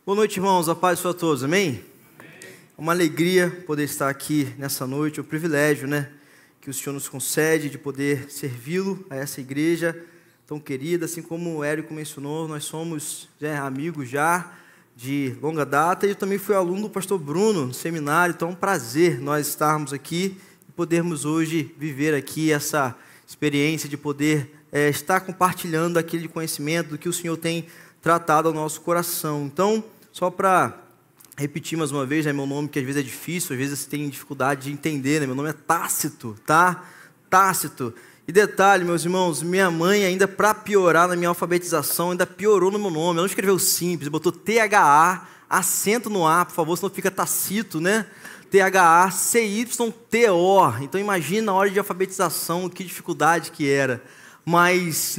Boa noite, irmãos. A paz seja a todos, amém? É uma alegria poder estar aqui nessa noite, é um privilégio, que o Senhor nos concede de poder servi-lo a essa igreja tão querida. Assim como o Érico mencionou, nós somos amigos de longa data, e eu também fui aluno do pastor Bruno no seminário, então é um prazer nós estarmos aqui e podermos hoje viver aqui essa experiência de poder estar compartilhando aquele conhecimento do que o Senhor tem tratado ao nosso coração. Então, só para repetir mais uma vez, meu nome, que às vezes é difícil, às vezes você tem dificuldade de entender, meu nome é Tácito, tá? Tácito. E detalhe, meus irmãos, minha mãe ainda, para piorar na minha alfabetização, ainda piorou no meu nome. Ela não escreveu simples, botou T-H-A, acento no A, por favor, senão fica Tacito, T-H-A-C-Y-T-O. Então imagina na hora de alfabetização, que dificuldade que era. Mas,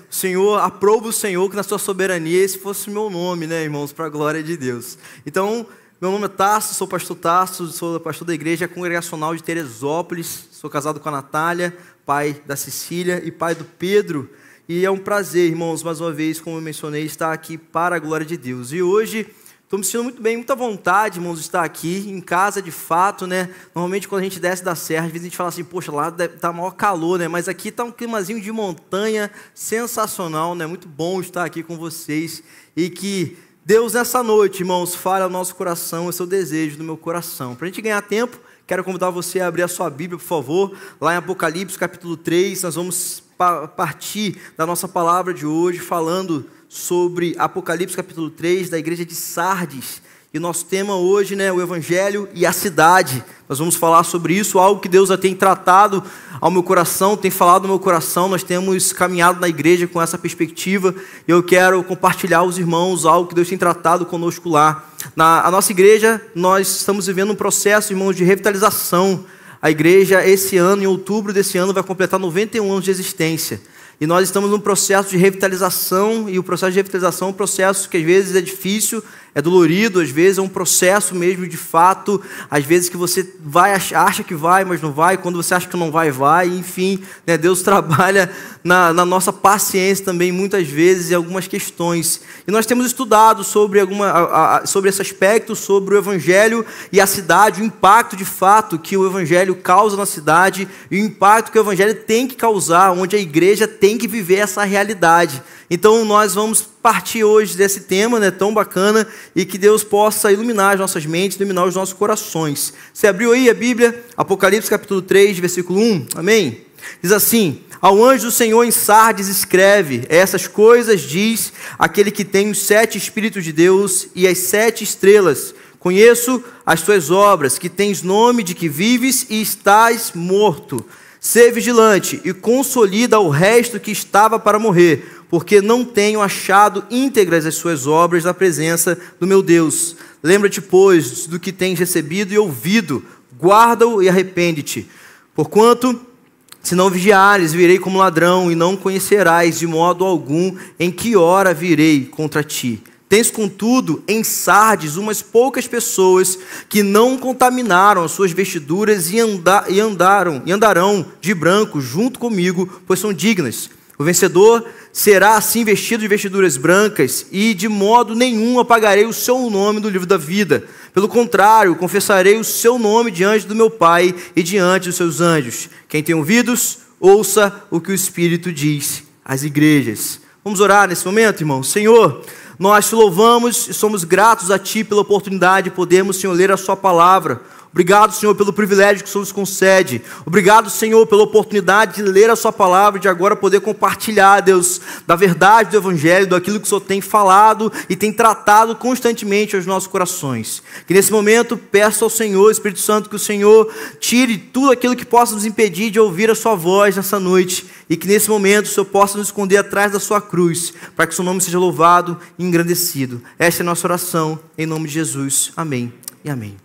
o Senhor, aprova o Senhor que na sua soberania esse fosse o meu nome, irmãos, para a glória de Deus. Então, meu nome é Tasso, sou pastor Tasso, sou pastor da igreja congregacional de Teresópolis, sou casado com a Natália, pai da Cecília e pai do Pedro. E é um prazer, irmãos, mais uma vez, como eu mencionei, estar aqui para a glória de Deus. E hoje estou me sentindo muito bem, muita vontade, irmãos, de estar aqui em casa, de fato, Normalmente, quando a gente desce da serra, às vezes a gente fala assim, poxa, lá está maior calor, Mas aqui está um climazinho de montanha sensacional, Muito bom estar aqui com vocês. E que Deus, nessa noite, irmãos, fale ao nosso coração, esse é o desejo do meu coração. Para a gente ganhar tempo, quero convidar você a abrir a sua Bíblia, por favor, lá em Apocalipse, capítulo 3, nós vamos partir da nossa palavra de hoje, falando sobre Apocalipse capítulo 3, da igreja de Sardes. E o nosso tema hoje, o Evangelho e a cidade. Nós vamos falar sobre isso, algo que Deus já tem tratado ao meu coração, tem falado ao meu coração. Nós temos caminhado na igreja com essa perspectiva. E eu quero compartilhar aos irmãos algo que Deus tem tratado conosco lá. Na nossa igreja, nós estamos vivendo um processo, irmãos, de revitalização. A igreja, esse ano, em outubro desse ano, vai completar 91 anos de existência. E nós estamos num processo de revitalização, e o processo de revitalização é um processo que às vezes é difícil, é dolorido, às vezes é um processo mesmo de fato, às vezes que você acha que vai, mas não vai, quando você acha que não vai, vai, enfim, Deus trabalha na nossa paciência também, muitas vezes, em algumas questões. E nós temos estudado sobre esse aspecto, sobre o Evangelho e a cidade, o impacto de fato que o Evangelho causa na cidade, e o impacto que o Evangelho tem que causar, onde a igreja tem que viver essa realidade. Então nós vamos partir hoje desse tema, tão bacana, e que Deus possa iluminar as nossas mentes, iluminar os nossos corações. Você abriu aí a Bíblia, Apocalipse capítulo 3, versículo 1, amém? Diz assim: ao anjo do Senhor em Sardes escreve, essas coisas diz aquele que tem os 7 Espíritos de Deus e as 7 estrelas. Conheço as tuas obras, que tens nome de que vives e estás morto. Sê vigilante e consolida o resto que estava para morrer, porque não tenho achado íntegras as suas obras na presença do meu Deus. Lembra-te, pois, do que tens recebido e ouvido, guarda-o e arrepende-te. Porquanto, se não vigiares, virei como ladrão, e não conhecerás de modo algum em que hora virei contra ti. Tens, contudo, em Sardes umas poucas pessoas que não contaminaram as suas vestiduras e andarão de branco junto comigo, pois são dignas. O vencedor será assim vestido de vestiduras brancas, e de modo nenhum apagarei o seu nome do livro da vida. Pelo contrário, confessarei o seu nome diante do meu Pai e diante dos seus anjos. Quem tem ouvidos, ouça o que o Espírito diz às igrejas. Vamos orar nesse momento, irmão. Senhor, nós te louvamos e somos gratos a Ti pela oportunidade de podermos, Senhor, ler a Sua palavra. Obrigado, Senhor, pelo privilégio que o Senhor nos concede. Obrigado, Senhor, pela oportunidade de ler a Sua palavra e de agora poder compartilhar, Deus, da verdade do Evangelho, daquilo que o Senhor tem falado e tem tratado constantemente aos nossos corações. Que nesse momento peço ao Senhor, Espírito Santo, que o Senhor tire tudo aquilo que possa nos impedir de ouvir a Sua voz nessa noite, e que nesse momento o Senhor possa nos esconder atrás da Sua cruz, para que o Seu nome seja louvado e engrandecido. Esta é a nossa oração, em nome de Jesus. Amém e amém.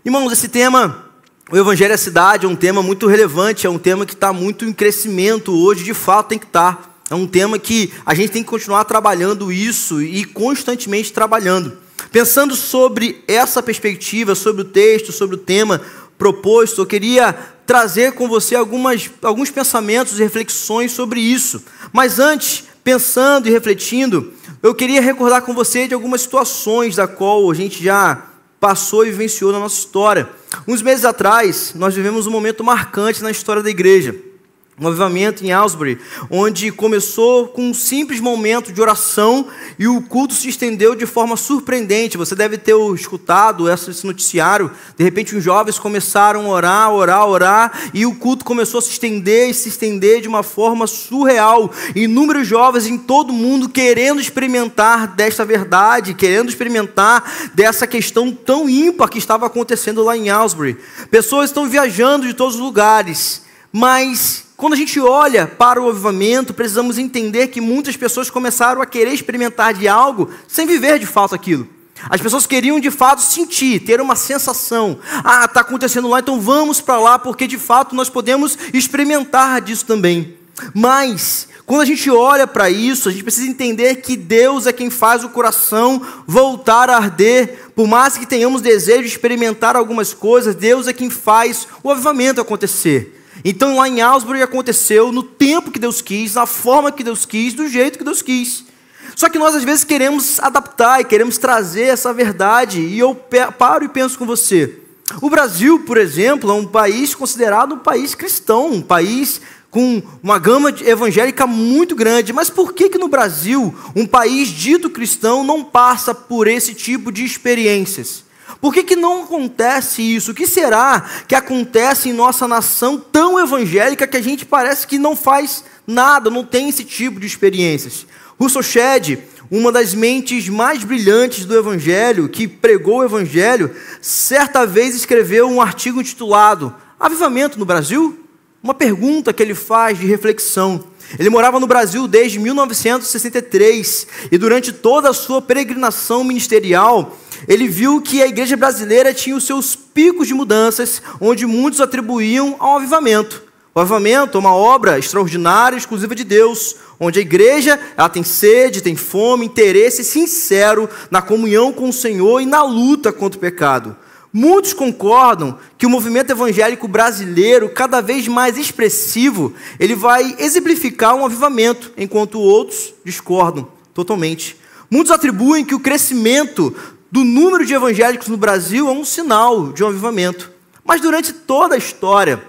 Irmãos, esse tema, o Evangelho e a cidade, é um tema muito relevante, é um tema que está muito em crescimento hoje, de fato tem que estar. É um tema que a gente tem que continuar trabalhando isso e constantemente trabalhando. Pensando sobre essa perspectiva, sobre o texto, sobre o tema proposto, eu queria trazer com você alguns pensamentos e reflexões sobre isso. Mas antes, pensando e refletindo, eu queria recordar com você de algumas situações da qual a gente já passou e vivenciou na nossa história. Uns meses atrás, nós vivemos um momento marcante na história da igreja. Um avivamento em Asbury, onde começou com um simples momento de oração e o culto se estendeu de forma surpreendente. Você deve ter escutado esse noticiário. De repente, os jovens começaram a orar, e o culto começou a se estender de uma forma surreal. Inúmeros jovens em todo o mundo querendo experimentar desta verdade, querendo experimentar dessa questão tão ímpar que estava acontecendo lá em Asbury. Pessoas estão viajando de todos os lugares, mas quando a gente olha para o avivamento, precisamos entender que muitas pessoas começaram a querer experimentar de algo sem viver de fato aquilo. As pessoas queriam de fato sentir, ter uma sensação. Está acontecendo lá, então vamos para lá, porque de fato nós podemos experimentar disso também. Mas, quando a gente olha para isso, a gente precisa entender que Deus é quem faz o coração voltar a arder. Por mais que tenhamos desejo de experimentar algumas coisas, Deus é quem faz o avivamento acontecer. Então lá em Asbury aconteceu no tempo que Deus quis, na forma que Deus quis, do jeito que Deus quis. Só que nós às vezes queremos adaptar e queremos trazer essa verdade, e eu paro e penso com você. O Brasil, por exemplo, é um país considerado um país cristão, um país com uma gama evangélica muito grande. Mas por que no Brasil, um país dito cristão, não passa por esse tipo de experiências? Por que não acontece isso? O que será que acontece em nossa nação tão evangélica que a gente parece que não faz nada, não tem esse tipo de experiências? Russell Shedd, uma das mentes mais brilhantes do evangelho, que pregou o evangelho, certa vez escreveu um artigo intitulado Avivamento no Brasil? Uma pergunta que ele faz de reflexão. Ele morava no Brasil desde 1963 e durante toda a sua peregrinação ministerial, ele viu que a igreja brasileira tinha os seus picos de mudanças, onde muitos atribuíam ao avivamento. O avivamento é uma obra extraordinária, exclusiva de Deus, onde a igreja ela tem sede, tem fome, interesse sincero na comunhão com o Senhor e na luta contra o pecado. Muitos concordam que o movimento evangélico brasileiro, cada vez mais expressivo, ele vai exemplificar um avivamento, enquanto outros discordam totalmente. Muitos atribuem que o crescimento do número de evangélicos no Brasil é um sinal de um avivamento. Mas durante toda a história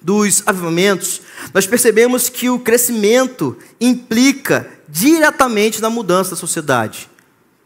dos avivamentos, nós percebemos que o crescimento implica diretamente na mudança da sociedade.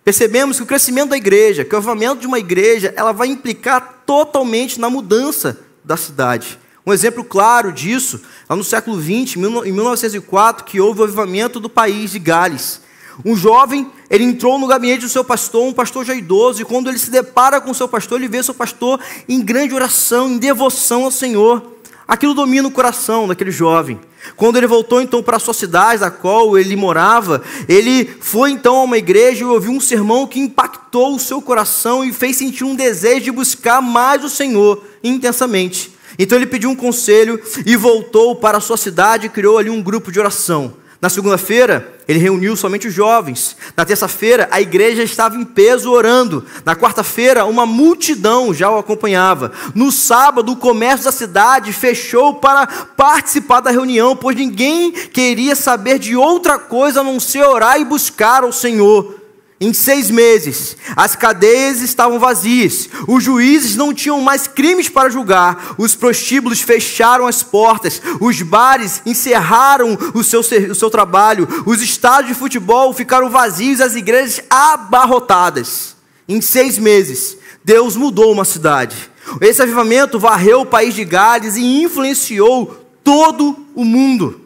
Percebemos que o crescimento da igreja, que o avivamento de uma igreja, ela vai implicar totalmente na mudança da cidade. Um exemplo claro disso, lá no século XX, em 1904, que houve o avivamento do país de Gales. Um jovem, ele entrou no gabinete do seu pastor, um pastor já idoso, e quando ele se depara com o seu pastor, ele vê seu pastor em grande oração, em devoção ao Senhor. Aquilo domina o coração daquele jovem. Quando ele voltou então para a sua cidade, da qual ele morava, ele foi então a uma igreja e ouviu um sermão que impactou o seu coração e fez sentir um desejo de buscar mais o Senhor intensamente. Então ele pediu um conselho e voltou para a sua cidade e criou ali um grupo de oração. Na segunda-feira, ele reuniu somente os jovens. Na terça-feira, a igreja estava em peso orando. Na quarta-feira, uma multidão já o acompanhava. No sábado, o comércio da cidade fechou para participar da reunião, pois ninguém queria saber de outra coisa a não ser orar e buscar ao Senhor. Em 6 meses, as cadeias estavam vazias, os juízes não tinham mais crimes para julgar, os prostíbulos fecharam as portas, os bares encerraram o seu trabalho, os estádios de futebol ficaram vazios, as igrejas abarrotadas. Em 6 meses, Deus mudou uma cidade. Esse avivamento varreu o país de Gales e influenciou todo o mundo.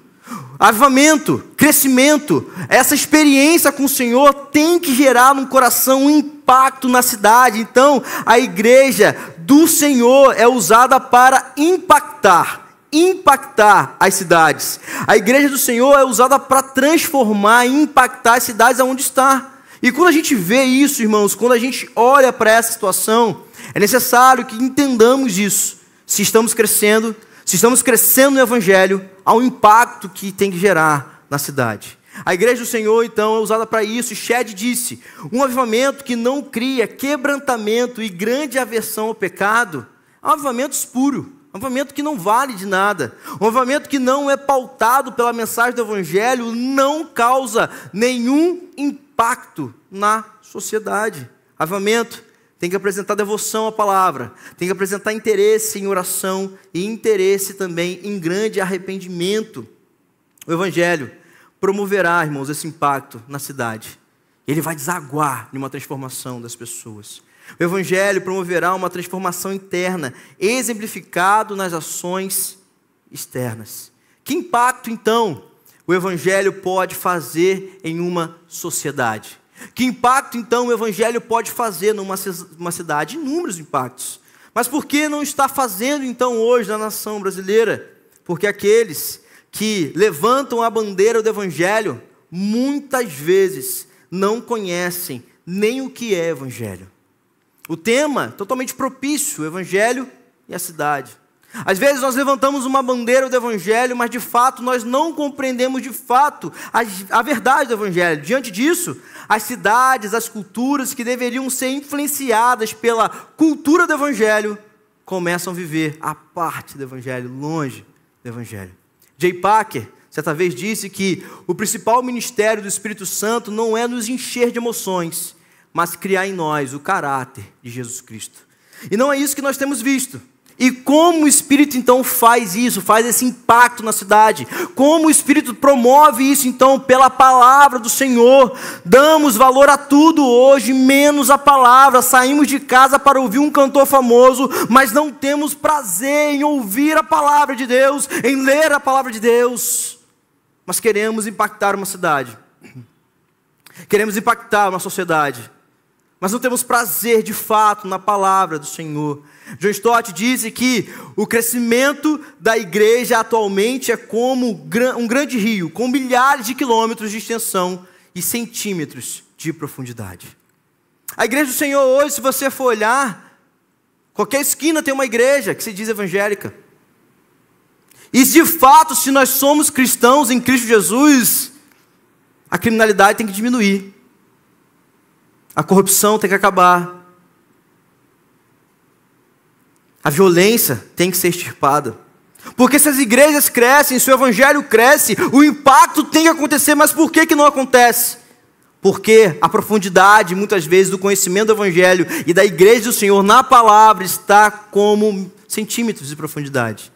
Avivamento, crescimento, essa experiência com o Senhor tem que gerar no coração um impacto na cidade. Então, a igreja do Senhor é usada para impactar as cidades. A igreja do Senhor é usada para transformar e impactar as cidades aonde está. E quando a gente vê isso, irmãos, quando a gente olha para essa situação, é necessário que entendamos isso. Se estamos crescendo no Evangelho, há um impacto que tem que gerar na cidade. A igreja do Senhor, então, é usada para isso. E Shedd disse, um avivamento que não cria quebrantamento e grande aversão ao pecado, é um avivamento espúrio. Um avivamento que não vale de nada. Um avivamento que não é pautado pela mensagem do Evangelho não causa nenhum impacto na sociedade. Avivamento tem que apresentar devoção à palavra, tem que apresentar interesse em oração e interesse também em grande arrependimento. O Evangelho promoverá, irmãos, esse impacto na cidade. Ele vai desaguar em uma transformação das pessoas. O Evangelho promoverá uma transformação interna, exemplificado nas ações externas. Que impacto, então, o Evangelho pode fazer em uma sociedade? Que impacto, então, o Evangelho pode fazer numa cidade? Inúmeros impactos. Mas por que não está fazendo, então, hoje na nação brasileira? Porque aqueles que levantam a bandeira do Evangelho, muitas vezes não conhecem nem o que é Evangelho. O tema totalmente propício, o Evangelho e a cidade. Às vezes nós levantamos uma bandeira do Evangelho, mas de fato nós não compreendemos de fato a verdade do Evangelho. Diante disso, as cidades, as culturas que deveriam ser influenciadas pela cultura do Evangelho, começam a viver a parte do Evangelho, longe do Evangelho. J. Packer, certa vez, disse que o principal ministério do Espírito Santo não é nos encher de emoções, mas criar em nós o caráter de Jesus Cristo. E não é isso que nós temos visto. E como o Espírito então faz isso, faz esse impacto na cidade? Como o Espírito promove isso então pela palavra do Senhor? Damos valor a tudo hoje, menos a palavra. Saímos de casa para ouvir um cantor famoso, mas não temos prazer em ouvir a palavra de Deus, em ler a palavra de Deus. Mas queremos impactar uma cidade. Queremos impactar uma sociedade. Mas não temos prazer de fato na palavra do Senhor. John Stott disse que o crescimento da igreja atualmente é como um grande rio, com milhares de quilômetros de extensão e centímetros de profundidade. A igreja do Senhor hoje, se você for olhar, qualquer esquina tem uma igreja que se diz evangélica. E de fato, se nós somos cristãos em Cristo Jesus, a criminalidade tem que diminuir. A corrupção tem que acabar. A violência tem que ser extirpada. Porque se as igrejas crescem, se o evangelho cresce, o impacto tem que acontecer. Mas por que não acontece? Porque a profundidade, muitas vezes, do conhecimento do evangelho e da igreja do Senhor na palavra está como centímetros de profundidade.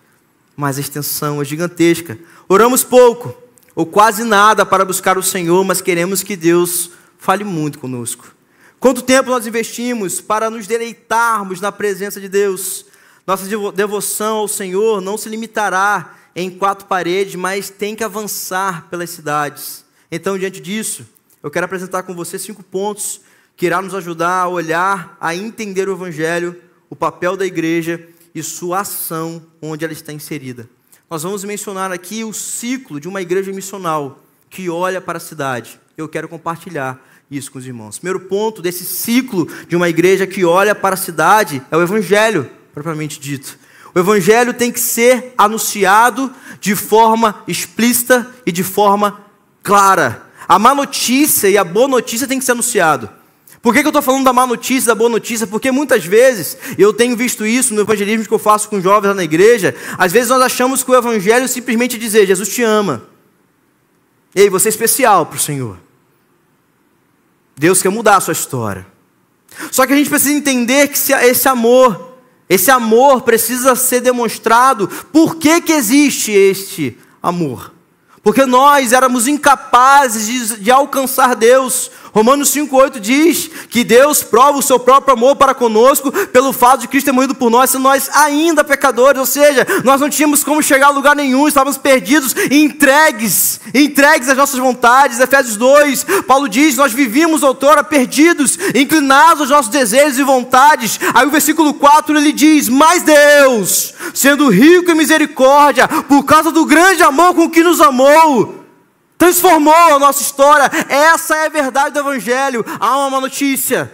Mas a extensão é gigantesca. Oramos pouco, ou quase nada, para buscar o Senhor, mas queremos que Deus fale muito conosco. Quanto tempo nós investimos para nos deleitarmos na presença de Deus? Nossa devoção ao Senhor não se limitará em 4 paredes, mas tem que avançar pelas cidades. Então, diante disso, eu quero apresentar com você 5 pontos que irá nos ajudar a olhar, a entender o Evangelho, o papel da igreja e sua ação onde ela está inserida. Nós vamos mencionar aqui o ciclo de uma igreja missional que olha para a cidade. Eu quero compartilhar isso com os irmãos. Primeiro ponto desse ciclo de uma igreja que olha para a cidade é o Evangelho, propriamente dito. O Evangelho tem que ser anunciado de forma explícita e de forma clara. A má notícia e a boa notícia tem que ser anunciado. Por que eu estou falando da má notícia e da boa notícia? Porque muitas vezes, eu tenho visto isso no evangelismo que eu faço com jovens lá na igreja, às vezes nós achamos que o Evangelho é simplesmente dizer, Jesus te ama. Ei, você é especial para o Senhor. Deus quer mudar a sua história. Só que a gente precisa entender que esse amor precisa ser demonstrado. Por que existe este amor? Porque nós éramos incapazes de alcançar Deus. Romanos 5,8 diz que Deus prova o seu próprio amor para conosco pelo fato de Cristo ter morrido por nós, sendo nós ainda pecadores, ou seja, nós não tínhamos como chegar a lugar nenhum, estávamos perdidos e entregues às nossas vontades. Efésios 2, Paulo diz, nós vivíamos outrora perdidos, inclinados aos nossos desejos e vontades. Aí o versículo 4 ele diz, mas Deus, sendo rico em misericórdia, por causa do grande amor com que nos amou, transformou a nossa história. Essa é a verdade do Evangelho. Há uma má notícia,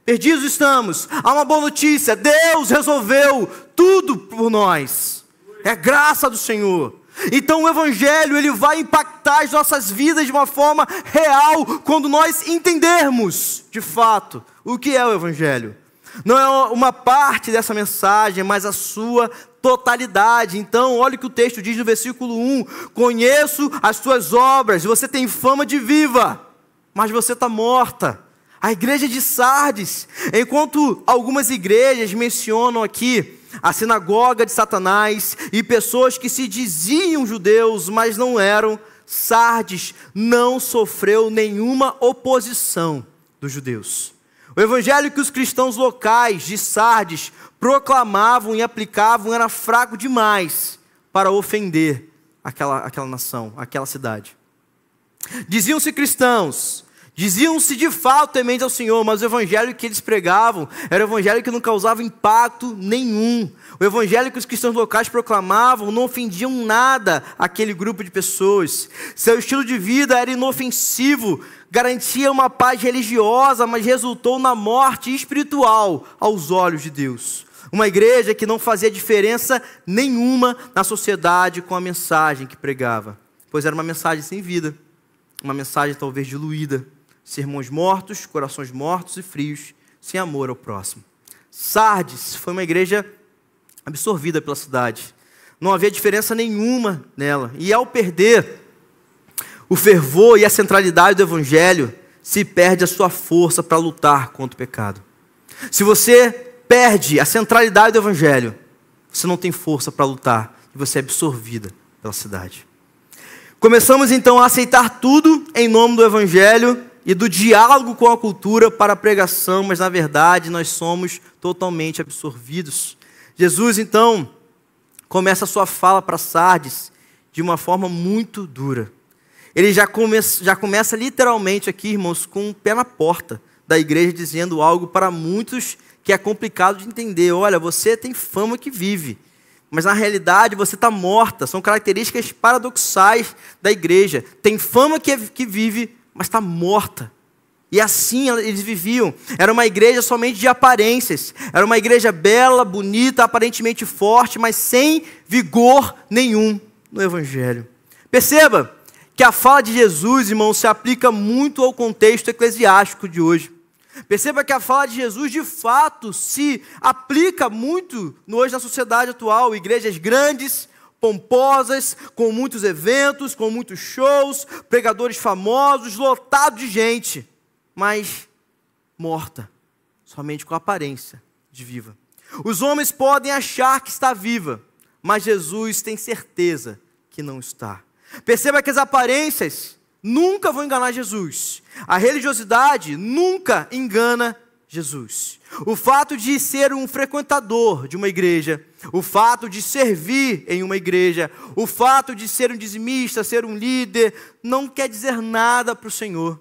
perdidos estamos. Há uma boa notícia, Deus resolveu tudo por nós. É graça do Senhor. Então o Evangelho ele vai impactar as nossas vidas de uma forma real, quando nós entendermos de fato o que é o Evangelho. Não é uma parte dessa mensagem, mas a sua totalidade. Então, olha o que o texto diz no versículo 1: conheço as tuas obras, você tem fama de viva, mas você está morta. A igreja de Sardes, enquanto algumas igrejas mencionam aqui a sinagoga de Satanás e pessoas que se diziam judeus, mas não eram, Sardes não sofreu nenhuma oposição dos judeus. O evangelho que os cristãos locais de Sardes proclamavam e aplicavam era fraco demais para ofender aquela nação, aquela cidade. Diziam-se cristãos, diziam-se de fato tementes ao Senhor, mas o evangelho que eles pregavam era um evangelho que não causava impacto nenhum. O evangelho que os cristãos locais proclamavam não ofendiam nada aquele grupo de pessoas. Seu estilo de vida era inofensivo, garantia uma paz religiosa, mas resultou na morte espiritual aos olhos de Deus. Uma igreja que não fazia diferença nenhuma na sociedade com a mensagem que pregava, pois era uma mensagem sem vida, uma mensagem talvez diluída, sermões mortos, corações mortos e frios, sem amor ao próximo. Sardes foi uma igreja absorvida pela cidade, não havia diferença nenhuma nela, e ao perder o fervor e a centralidade do evangelho, se perde a sua força para lutar contra o pecado. Se você perde a centralidade do evangelho, você não tem força para lutar, e você é absorvida pela cidade. Começamos então a aceitar tudo em nome do evangelho e do diálogo com a cultura para a pregação, mas na verdade nós somos totalmente absorvidos. Jesus então começa a sua fala para Sardes de uma forma muito dura. Ele já começa literalmente aqui, irmãos, com o pé na porta da igreja, dizendo algo para muitos que é complicado de entender. Olha, você tem fama que vive, mas na realidade você está morta. São características paradoxais da igreja. Tem fama que vive, mas está morta. E assim eles viviam. Era uma igreja somente de aparências. Era uma igreja bela, bonita, aparentemente forte, mas sem vigor nenhum no evangelho. Perceba que a fala de Jesus, irmãos, se aplica muito ao contexto eclesiástico de hoje. Perceba que a fala de Jesus, de fato, se aplica muito hoje na sociedade atual. Igrejas grandes, pomposas, com muitos eventos, com muitos shows, pregadores famosos, lotado de gente, mas morta, somente com a aparência de viva. Os homens podem achar que está viva, mas Jesus tem certeza que não está. Perceba que as aparências nunca vão enganar Jesus. A religiosidade nunca engana Jesus. O fato de ser um frequentador de uma igreja, o fato de servir em uma igreja, o fato de ser um dizimista, ser um líder, não quer dizer nada para o Senhor.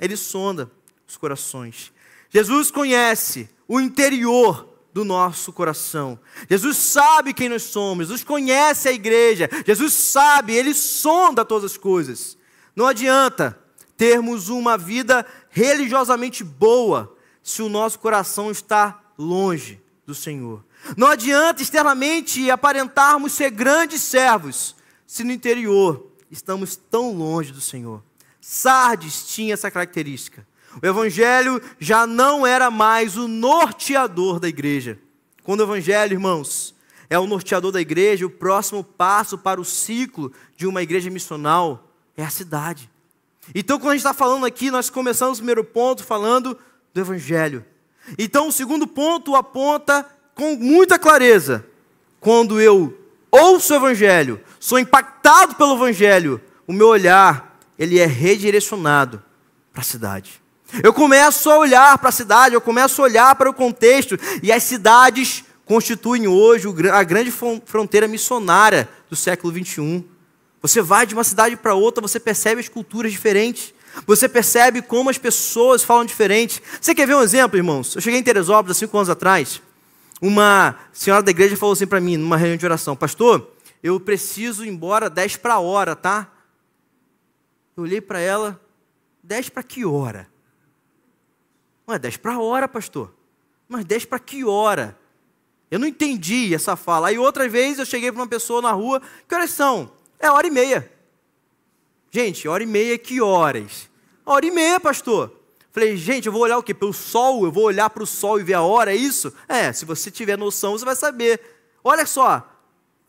Ele sonda os corações. Jesus conhece o interior do nosso coração. Jesus sabe quem nós somos. Jesus conhece a igreja. Jesus sabe, Ele sonda todas as coisas. Não adianta termos uma vida religiosamente boa se o nosso coração está longe do Senhor. Não adianta externamente aparentarmos ser grandes servos se no interior estamos tão longe do Senhor. Sardes tinha essa característica. O evangelho já não era mais o norteador da igreja. Quando o evangelho, irmãos, é o norteador da igreja, o próximo passo para o ciclo de uma igreja missional é a cidade. Então, quando a gente está falando aqui, nós começamos o primeiro ponto falando do evangelho. Então, o segundo ponto aponta com muita clareza. Quando eu ouço o evangelho, sou impactado pelo evangelho, o meu olhar, ele é redirecionado para a cidade. Eu começo a olhar para a cidade, eu começo a olhar para o contexto, e as cidades constituem hoje a grande fronteira missionária do século 21. Você vai de uma cidade para outra, você percebe as culturas diferentes, você percebe como as pessoas falam diferente. Você quer ver um exemplo, irmãos? Eu cheguei em Teresópolis há 5 anos atrás, uma senhora da igreja falou assim para mim, numa reunião de oração: pastor, eu preciso ir embora 10 para a hora, tá? Eu olhei para ela: 10 para que hora? Não é 10 para a hora, pastor. Mas 10 para que hora? Eu não entendi essa fala. Aí outra vez eu cheguei para uma pessoa na rua: que horas são? É 1h30. Gente, 1h30, que horas? 1h30, pastor. Falei: gente, eu vou olhar o quê? Pelo sol? Eu vou olhar para o sol e ver a hora, é isso? É, se você tiver noção, você vai saber. Olha só,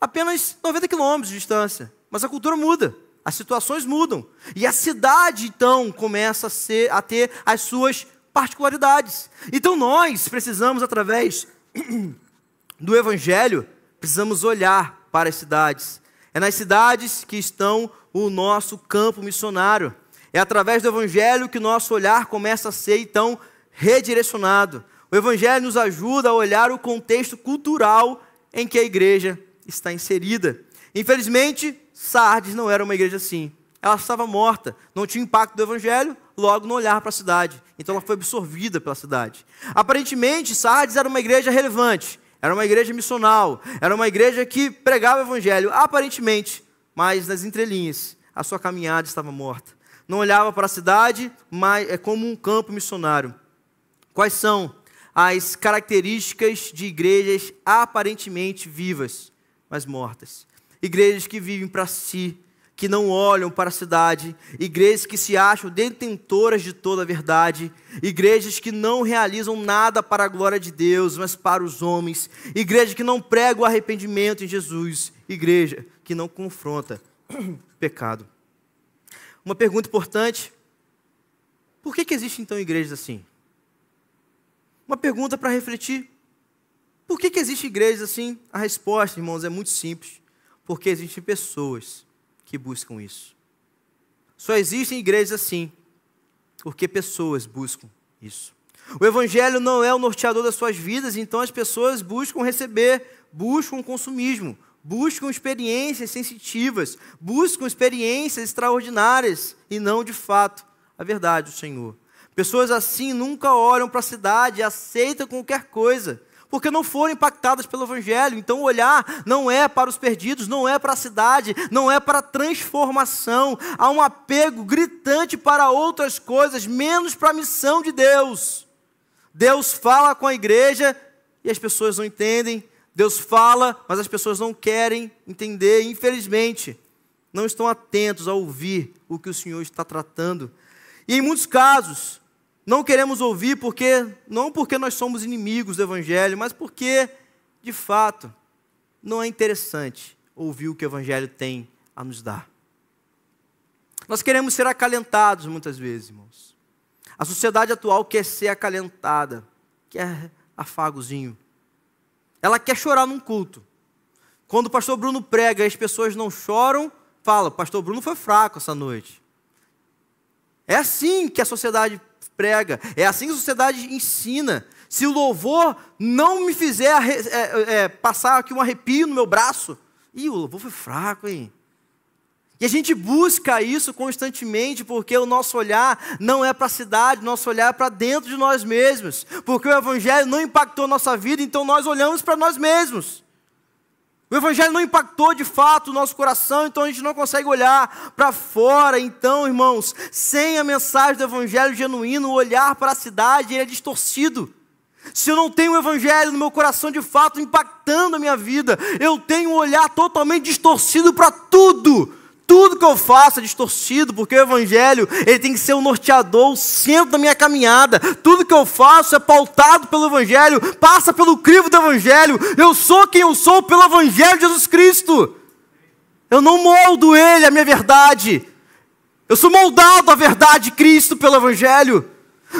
apenas 90 quilômetros de distância. Mas a cultura muda, as situações mudam. E a cidade, então, começa a ter as suas particularidades. Então nós precisamos, através do Evangelho, precisamos olhar para as cidades. É nas cidades que estão o nosso campo missionário. É através do Evangelho que o nosso olhar começa a ser, então, redirecionado. O Evangelho nos ajuda a olhar o contexto cultural em que a igreja está inserida. Infelizmente, Sardes não era uma igreja assim. Ela estava morta, não tinha impacto do Evangelho, logo não olhava para a cidade. Então ela foi absorvida pela cidade. Aparentemente, Sardes era uma igreja relevante, era uma igreja missional, era uma igreja que pregava o Evangelho, aparentemente, mas nas entrelinhas, a sua caminhada estava morta. Não olhava para a cidade, mas é como um campo missionário. Quais são as características de igrejas aparentemente vivas, mas mortas? Igrejas que vivem para si, que não olham para a cidade, igrejas que se acham detentoras de toda a verdade, igrejas que não realizam nada para a glória de Deus, mas para os homens, igreja que não prega o arrependimento em Jesus, igreja que não confronta o pecado. Uma pergunta importante: por que existem então igrejas assim? Uma pergunta para refletir: por que existem igrejas assim? A resposta, irmãos, é muito simples: porque existem pessoas que buscam isso. Só existem igrejas assim porque pessoas buscam isso. O Evangelho não é o norteador das suas vidas, então as pessoas buscam receber, buscam consumismo, buscam experiências sensitivas, buscam experiências extraordinárias e não, de fato, a verdade do Senhor. Pessoas assim nunca olham para a cidade e aceitam qualquer coisa, porque não foram impactadas pelo Evangelho. Então o olhar não é para os perdidos, não é para a cidade, não é para a transformação. Há um apego gritante para outras coisas, menos para a missão de Deus. Deus fala com a igreja e as pessoas não entendem. Deus fala, mas as pessoas não querem entender. Infelizmente, não estão atentos a ouvir o que o Senhor está tratando. E em muitos casos, não queremos ouvir não porque nós somos inimigos do Evangelho, mas porque, de fato, não é interessante ouvir o que o Evangelho tem a nos dar. Nós queremos ser acalentados muitas vezes, irmãos. A sociedade atual quer ser acalentada, quer afagozinho. Ela quer chorar num culto. Quando o pastor Bruno prega e as pessoas não choram, fala: pastor Bruno foi fraco essa noite. É assim que a sociedade prega, é assim que a sociedade ensina. Se o louvor não me fizer passar aqui um arrepio no meu braço, o louvor foi fraco, hein? E a gente busca isso constantemente, porque o nosso olhar não é para a cidade, o nosso olhar é para dentro de nós mesmos, porque o Evangelho não impactou a nossa vida, então nós olhamos para nós mesmos. O Evangelho não impactou de fato o nosso coração, então a gente não consegue olhar para fora. Então, irmãos, sem a mensagem do Evangelho genuíno, o olhar para a cidade é distorcido. Se eu não tenho o Evangelho no meu coração de fato impactando a minha vida, eu tenho um olhar totalmente distorcido para tudo. Tudo que eu faço é distorcido, porque o Evangelho ele tem que ser o norteador, o centro da minha caminhada. Tudo que eu faço é pautado pelo Evangelho, passa pelo crivo do Evangelho. Eu sou quem eu sou pelo Evangelho de Jesus Cristo. Eu não moldo Ele, a minha verdade. Eu sou moldado à verdade de Cristo pelo Evangelho.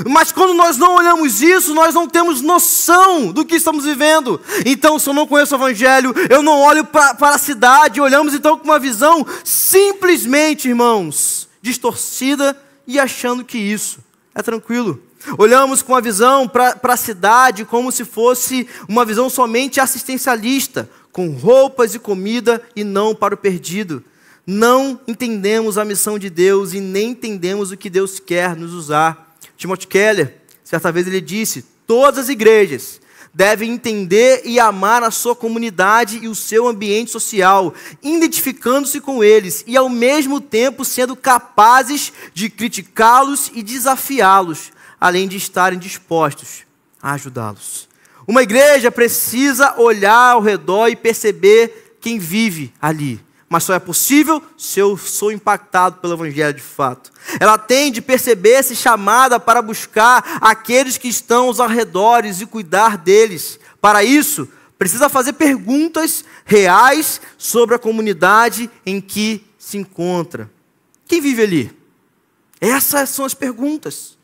Mas quando nós não olhamos isso, nós não temos noção do que estamos vivendo. Então, se eu não conheço o Evangelho, eu não olho para a cidade. Olhamos então com uma visão simplesmente, irmãos, distorcida e achando que isso é tranquilo. Olhamos com uma visão para a cidade como se fosse uma visão somente assistencialista, com roupas e comida e não para o perdido. Não entendemos a missão de Deus e nem entendemos o que Deus quer nos usar. Timothy Keller, certa vez ele disse: todas as igrejas devem entender e amar a sua comunidade e o seu ambiente social, identificando-se com eles e ao mesmo tempo sendo capazes de criticá-los e desafiá-los, além de estarem dispostos a ajudá-los. Uma igreja precisa olhar ao redor e perceber quem vive ali. Mas só é possível se eu sou impactado pelo Evangelho de fato. Ela tem de perceber-se chamada para buscar aqueles que estão aos arredores e cuidar deles. Para isso, Precisa fazer perguntas reais sobre a comunidade em que se encontra. Quem vive ali? Essas são as perguntas.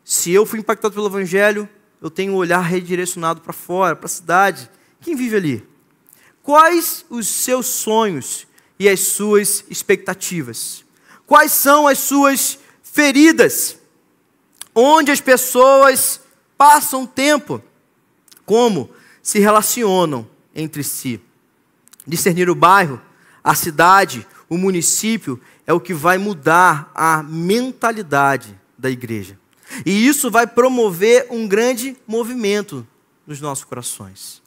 Se eu fui impactado pelo Evangelho, eu tenho um olhar redirecionado para fora, para a cidade. Quem vive ali? Quais os seus sonhos e as suas expectativas? Quais são as suas feridas? Onde as pessoas passam tempo? Como se relacionam entre si? Discernir o bairro, a cidade, o município é o que vai mudar a mentalidade da igreja. E isso vai promover um grande movimento nos nossos corações.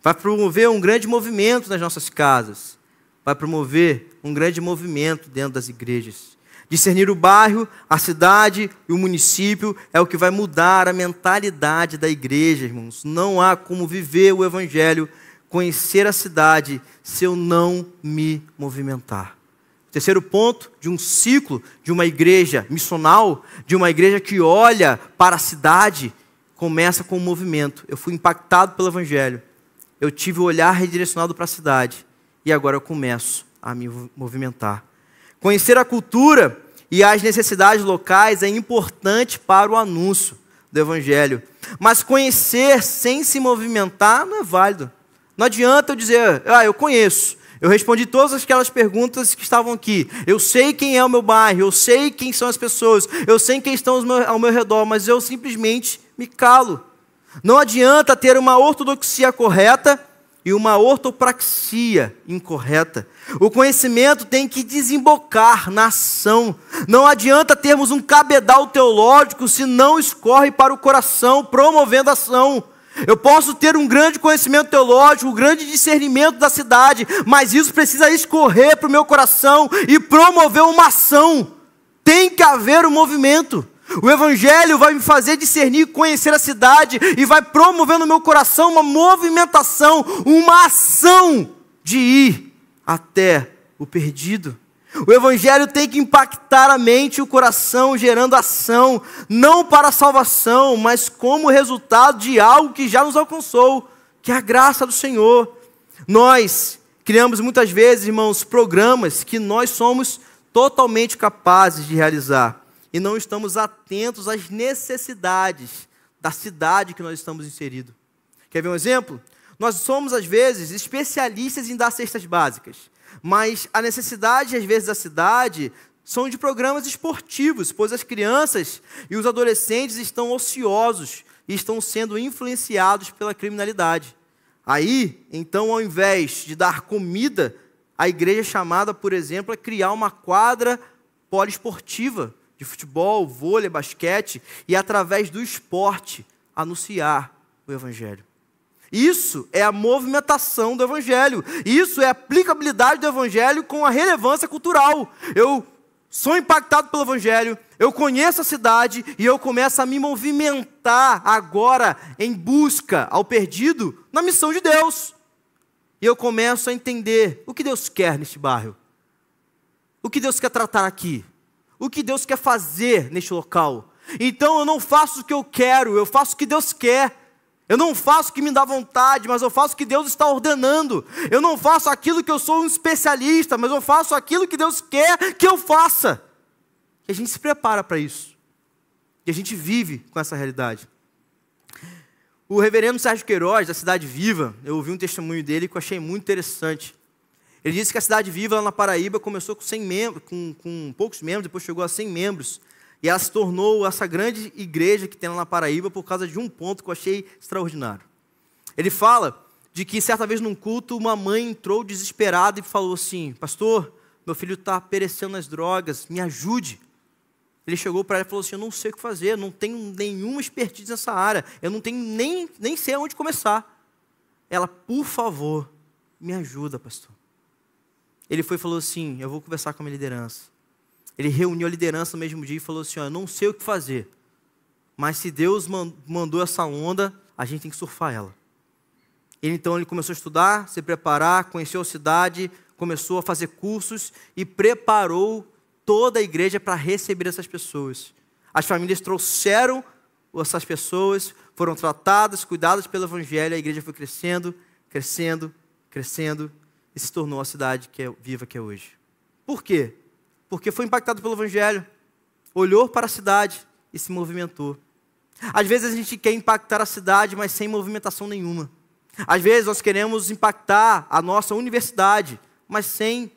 Vai promover um grande movimento nas nossas casas. Vai promover um grande movimento dentro das igrejas. Discernir o bairro, a cidade e o município é o que vai mudar a mentalidade da igreja, irmãos. Não há como viver o Evangelho, conhecer a cidade, se eu não me movimentar. Terceiro ponto de um ciclo de uma igreja missional, de uma igreja que olha para a cidade, começa com um movimento. Eu fui impactado pelo Evangelho, eu tive o olhar redirecionado para a cidade e agora eu começo a me movimentar. Conhecer a cultura e as necessidades locais é importante para o anúncio do Evangelho, mas conhecer sem se movimentar não é válido. Não adianta eu dizer, eu conheço. Eu respondi todas aquelas perguntas que estavam aqui. Eu sei quem é o meu bairro, eu sei quem são as pessoas, eu sei quem estão ao meu redor, mas eu simplesmente me calo. Não adianta ter uma ortodoxia correta e uma ortopraxia incorreta. O conhecimento tem que desembocar na ação. Não adianta termos um cabedal teológico se não escorre para o coração, promovendo a ação. Eu posso ter um grande conhecimento teológico, um grande discernimento da cidade, mas isso precisa escorrer para o meu coração e promover uma ação. Tem que haver um movimento. O Evangelho vai me fazer discernir, conhecer a cidade e vai promover no meu coração uma movimentação, uma ação de ir até o perdido. O Evangelho tem que impactar a mente e o coração, gerando ação, não para a salvação, mas como resultado de algo que já nos alcançou, que é a graça do Senhor. Nós criamos muitas vezes, irmãos, programas que nós somos totalmente capazes de realizar e não estamos atentos às necessidades da cidade que nós estamos inseridos. Quer ver um exemplo? Nós somos, às vezes, especialistas em dar cestas básicas. Mas a necessidade, às vezes, da cidade são de programas esportivos, pois as crianças e os adolescentes estão ociosos e estão sendo influenciados pela criminalidade. Aí, então, ao invés de dar comida, a igreja é chamada, por exemplo, a criar uma quadra poliesportiva de futebol, vôlei, basquete e, através do esporte, anunciar o Evangelho. Isso é a movimentação do Evangelho. Isso é a aplicabilidade do Evangelho com a relevância cultural. Eu sou impactado pelo Evangelho, eu conheço a cidade e eu começo a me movimentar agora em busca ao perdido na missão de Deus. E eu começo a entender o que Deus quer neste bairro. O que Deus quer tratar aqui. O que Deus quer fazer neste local. Então eu não faço o que eu quero, eu faço o que Deus quer. Eu não faço o que me dá vontade, mas eu faço o que Deus está ordenando. Eu não faço aquilo que eu sou um especialista, mas eu faço aquilo que Deus quer que eu faça. E a gente se prepara para isso. E a gente vive com essa realidade. O reverendo Sérgio Queiroz, da Cidade Viva, eu ouvi um testemunho dele que eu achei muito interessante. Ele disse que a Cidade Viva, lá na Paraíba, começou com 100 membros, com poucos membros, depois chegou a 100 membros. E ela se tornou essa grande igreja que tem lá na Paraíba por causa de um ponto que eu achei extraordinário. Ele fala de que certa vez num culto uma mãe entrou desesperada e falou assim: pastor, meu filho está perecendo nas drogas, me ajude. Ele chegou para ela e falou assim: eu não sei o que fazer, não tenho nenhuma expertise nessa área, eu não tenho nem sei aonde começar. Ela, por favor, me ajuda, pastor. Ele foi e falou assim: eu vou conversar com a minha liderança. Ele reuniu a liderança no mesmo dia e falou assim: eu não sei o que fazer, mas se Deus mandou essa onda, a gente tem que surfar ela. Então ele começou a estudar, se preparar, conheceu a cidade, começou a fazer cursos e preparou toda a igreja para receber essas pessoas. As famílias trouxeram essas pessoas, foram tratadas, cuidadas pelo Evangelho, a igreja foi crescendo, crescendo, crescendo, e se tornou a cidade viva que é hoje. Por quê? Porque foi impactado pelo Evangelho, olhou para a cidade e se movimentou. Às vezes a gente quer impactar a cidade, mas sem movimentação nenhuma. Às vezes nós queremos impactar a nossa universidade, mas sem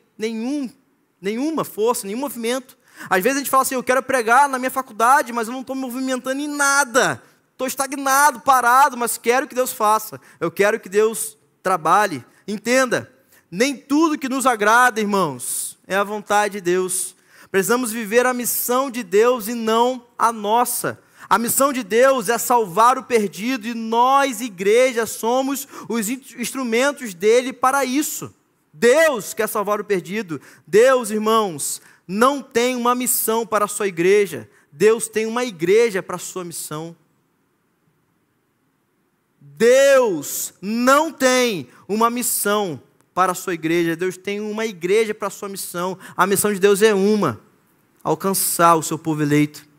nenhuma força, nenhum movimento. Às vezes a gente fala assim, eu quero pregar na minha faculdade, mas eu não estou me movimentando em nada. Estou estagnado, parado, mas quero que Deus faça. Eu quero que Deus trabalhe. Entenda, nem tudo que nos agrada, irmãos, é a vontade de Deus. Precisamos viver a missão de Deus e não a nossa. A missão de Deus é salvar o perdido e nós, igreja, somos os instrumentos dele para isso. Deus quer salvar o perdido. Deus, irmãos, não tem uma missão para a sua igreja. Deus tem uma igreja para a sua missão. Deus não tem uma missão para a sua igreja. Deus tem uma igreja para a sua missão. A missão de Deus é uma: alcançar o seu povo eleito.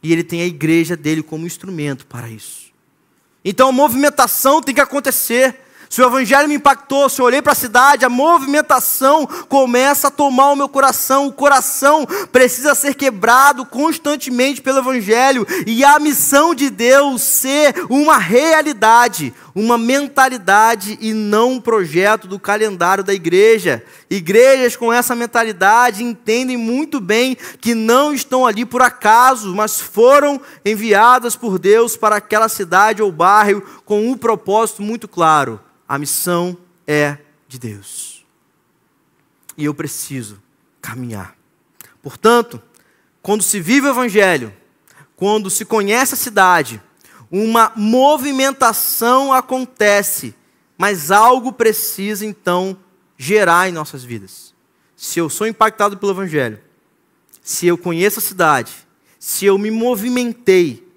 E Ele tem a igreja dele como instrumento para isso. Então a movimentação tem que acontecer. Se o Evangelho me impactou, se eu olhei para a cidade, a movimentação começa a tomar o meu coração. O coração precisa ser quebrado constantemente pelo Evangelho. E a missão de Deus ser uma realidade, uma mentalidade e não um projeto do calendário da igreja. Igrejas com essa mentalidade entendem muito bem que não estão ali por acaso, mas foram enviadas por Deus para aquela cidade ou bairro com um propósito muito claro. A missão é de Deus. E eu preciso caminhar. Portanto, quando se vive o Evangelho, quando se conhece a cidade, uma movimentação acontece, mas algo precisa então gerar em nossas vidas. Se eu sou impactado pelo Evangelho, se eu conheço a cidade, se eu me movimentei,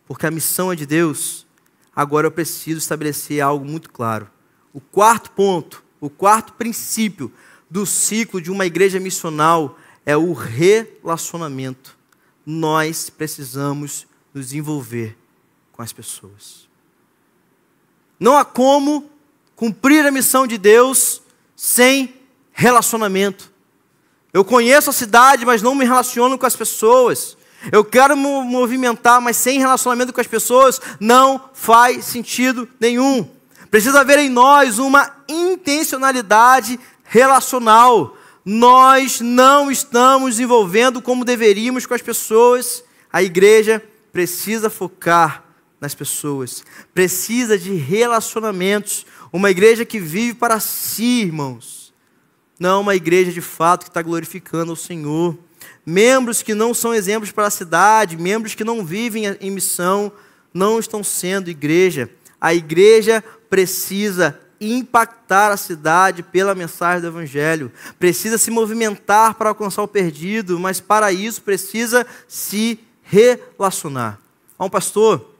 porque a missão é de Deus, agora eu preciso estabelecer algo muito claro. O quarto ponto, o quarto princípio do ciclo de uma igreja missional é o relacionamento. Nós precisamos nos envolver com as pessoas. Não há como cumprir a missão de Deus sem relacionamento. Eu conheço a cidade, mas não me relaciono com as pessoas. Eu quero me movimentar, mas sem relacionamento com as pessoas não faz sentido nenhum. Precisa haver em nós uma intencionalidade relacional. Nós não estamos envolvendo como deveríamos com as pessoas. A igreja precisa focar nas pessoas. Precisa de relacionamentos. Uma igreja que vive para si, irmãos. Não uma igreja de fato que está glorificando ao Senhor. Membros que não são exemplos para a cidade, membros que não vivem em missão, não estão sendo igreja. A igreja precisa impactar a cidade pela mensagem do Evangelho. Precisa se movimentar para alcançar o perdido, mas para isso precisa se relacionar. Há um pastor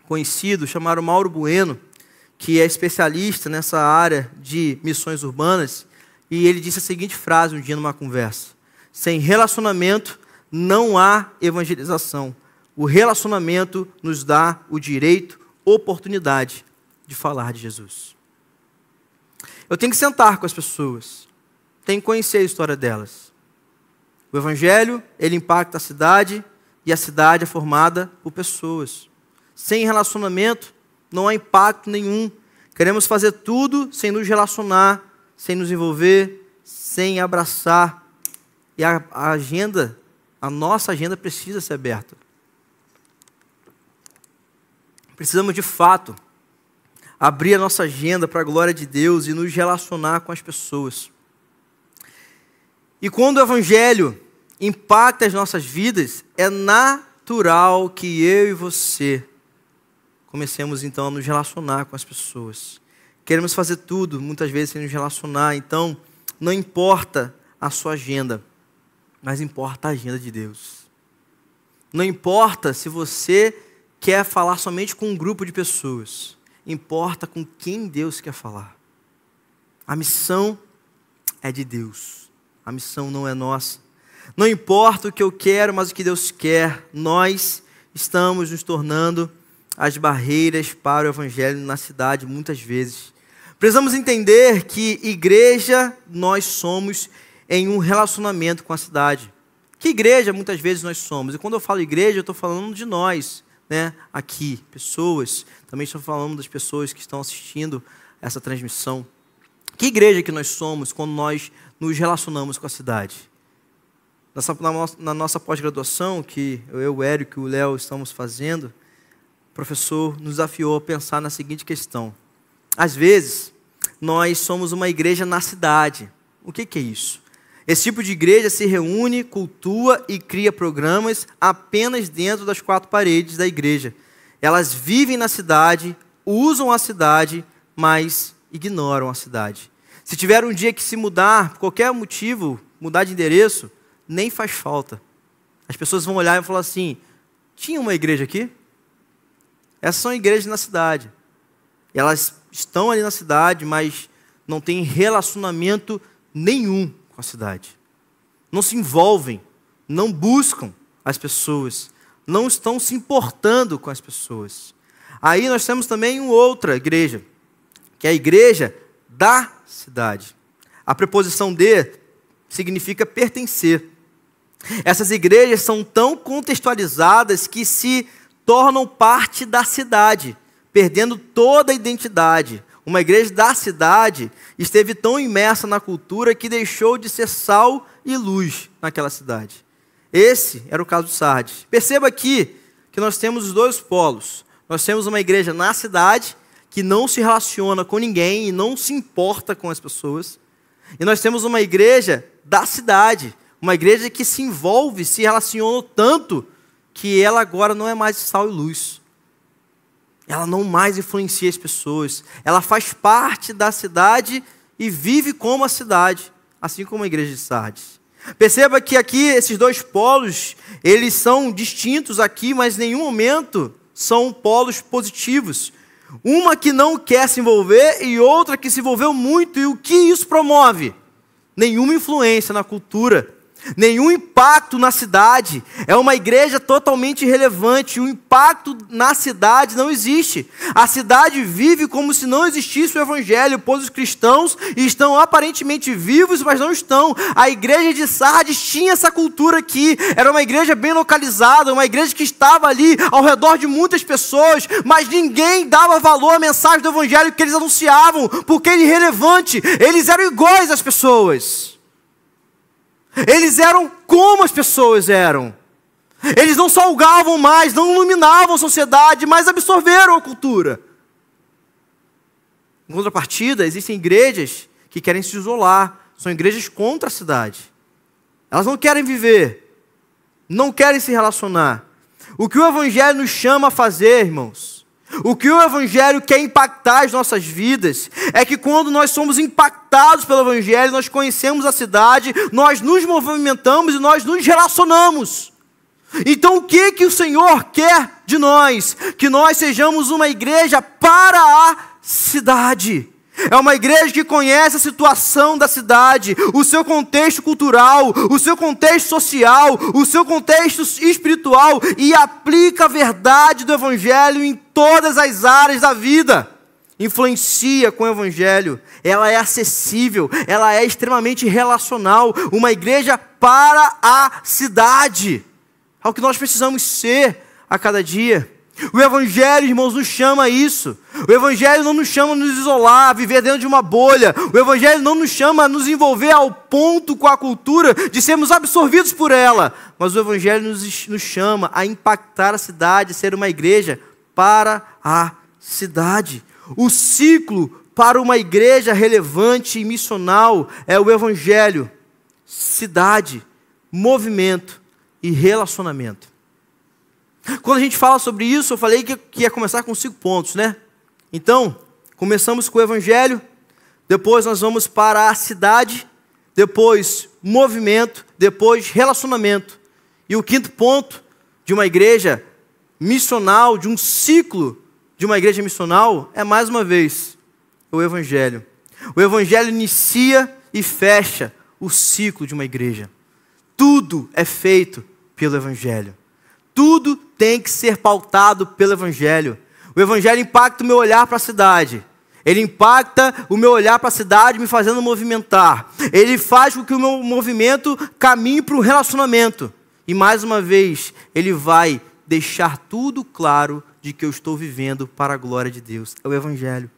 conhecido chamado Mauro Bueno, que é especialista nessa área de missões urbanas, e ele disse a seguinte frase um dia numa conversa: sem relacionamento não há evangelização. O relacionamento nos dá o direito, oportunidade de falar de Jesus. Eu tenho que sentar com as pessoas, tenho que conhecer a história delas. O Evangelho, ele impacta a cidade e a cidade é formada por pessoas. Sem relacionamento não há impacto nenhum. Queremos fazer tudo sem nos relacionar, sem nos envolver, sem abraçar. E a nossa agenda precisa ser aberta. Precisamos de fato abrir a nossa agenda para a glória de Deus e nos relacionar com as pessoas. E quando o Evangelho impacta as nossas vidas, é natural que eu e você comecemos então a nos relacionar com as pessoas. Queremos fazer tudo, muitas vezes, sem nos relacionar. Então, não importa a sua agenda, mas importa a agenda de Deus. Não importa se você quer falar somente com um grupo de pessoas. Importa com quem Deus quer falar. A missão é de Deus. A missão não é nossa. Não importa o que eu quero, mas o que Deus quer. Nós estamos nos tornando as barreiras para o evangelho na cidade muitas vezes. Precisamos entender que igreja nós somos em um relacionamento com a cidade. Que igreja muitas vezes nós somos? E quando eu falo igreja, eu estou falando de nós, né? Aqui, pessoas. Também estou falando das pessoas que estão assistindo essa transmissão. Que igreja que nós somos quando nós nos relacionamos com a cidade? Na nossa pós-graduação, que eu, o Érico e o Léo estamos fazendo, o professor nos desafiou a pensar na seguinte questão. Às vezes, nós somos uma igreja na cidade. O que é isso? Esse tipo de igreja se reúne, cultua e cria programas apenas dentro das 4 paredes da igreja. Elas vivem na cidade, usam a cidade, mas ignoram a cidade. Se tiver um dia que se mudar, por qualquer motivo, mudar de endereço, nem faz falta. As pessoas vão olhar e falar assim, tinha uma igreja aqui? Essas são igrejas na cidade. Elas estão ali na cidade, mas não têm relacionamento nenhum com a cidade. Não se envolvem, não buscam as pessoas, não estão se importando com as pessoas. Aí nós temos também uma outra igreja, que é a igreja da cidade. A preposição de significa pertencer. Essas igrejas são tão contextualizadas que se tornam parte da cidade, perdendo toda a identidade. Uma igreja da cidade esteve tão imersa na cultura que deixou de ser sal e luz naquela cidade. Esse era o caso de Sardes. Perceba aqui que nós temos os 2 polos. Nós temos uma igreja na cidade que não se relaciona com ninguém e não se importa com as pessoas. E nós temos uma igreja da cidade, uma igreja que se envolve, se relaciona tanto que ela agora não é mais sal e luz. Ela não mais influencia as pessoas. Ela faz parte da cidade e vive como a cidade, assim como a igreja de Sardes. Perceba que aqui esses 2 polos, eles são distintos aqui, mas em nenhum momento são polos positivos. Uma que não quer se envolver e outra que se envolveu muito. E o que isso promove? Nenhuma influência na cultura. Nenhum impacto na cidade. É uma igreja totalmente irrelevante. O impacto na cidade não existe. A cidade vive como se não existisse o evangelho, pois os cristãos estão aparentemente vivos, mas não estão. A igreja de Sardes tinha essa cultura aqui. Era uma igreja bem localizada, uma igreja que estava ali ao redor de muitas pessoas, mas ninguém dava valor à mensagem do evangelho que eles anunciavam, porque era irrelevante. Eles eram iguais às pessoas. Eles eram como as pessoas eram. Eles não salgavam mais, não iluminavam a sociedade, mas absorveram a cultura. Em contrapartida, existem igrejas que querem se isolar. São igrejas contra a cidade. Elas não querem viver, não querem se relacionar. O que o evangelho nos chama a fazer, irmãos, o que o evangelho quer impactar as nossas vidas, é que quando nós somos impactados pelo evangelho, nós conhecemos a cidade, nós nos movimentamos e nós nos relacionamos. Então o que o Senhor quer de nós? Que nós sejamos uma igreja para a cidade. É uma igreja que conhece a situação da cidade, o seu contexto cultural, o seu contexto social, o seu contexto espiritual e aplica a verdade do evangelho em todas as áreas da vida. Influencia com o evangelho, ela é acessível, ela é extremamente relacional, uma igreja para a cidade. É o que nós precisamos ser a cada dia. O evangelho, irmãos, nos chama a isso. O evangelho não nos chama a nos isolar, a viver dentro de uma bolha. O evangelho não nos chama a nos envolver ao ponto com a cultura de sermos absorvidos por ela. Mas o evangelho nos chama a impactar a cidade, ser uma igreja para a cidade. O ciclo para uma igreja relevante e missional é o evangelho, cidade, movimento e relacionamento. Quando a gente fala sobre isso, eu falei que ia começar com 5 pontos, né? Então, começamos com o evangelho, depois nós vamos para a cidade, depois movimento, depois relacionamento. E o 5º ponto de uma igreja missional, de um ciclo de uma igreja missional, é mais uma vez o evangelho. O evangelho inicia e fecha o ciclo de uma igreja. Tudo é feito pelo evangelho. Tudo tem que ser pautado pelo evangelho. O Evangelho impacta o meu olhar para a cidade. Ele impacta o meu olhar para a cidade, me fazendo movimentar. Ele faz com que o meu movimento caminhe para um relacionamento. E mais uma vez, ele vai deixar tudo claro de que eu estou vivendo para a glória de Deus. É o Evangelho.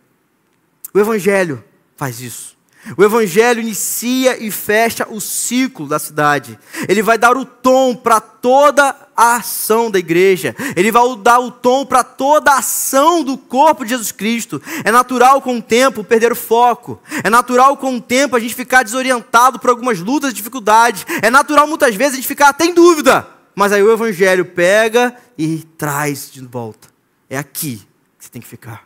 O Evangelho faz isso. O Evangelho inicia e fecha o ciclo da cidade. Ele vai dar o tom para toda a ação da igreja. Ele vai dar o tom para toda a ação do corpo de Jesus Cristo. É natural com o tempo perder o foco. É natural com o tempo a gente ficar desorientado por algumas lutas e dificuldades. É natural muitas vezes a gente ficar até em dúvida. Mas aí o Evangelho pega e traz de volta. É aqui que você tem que ficar.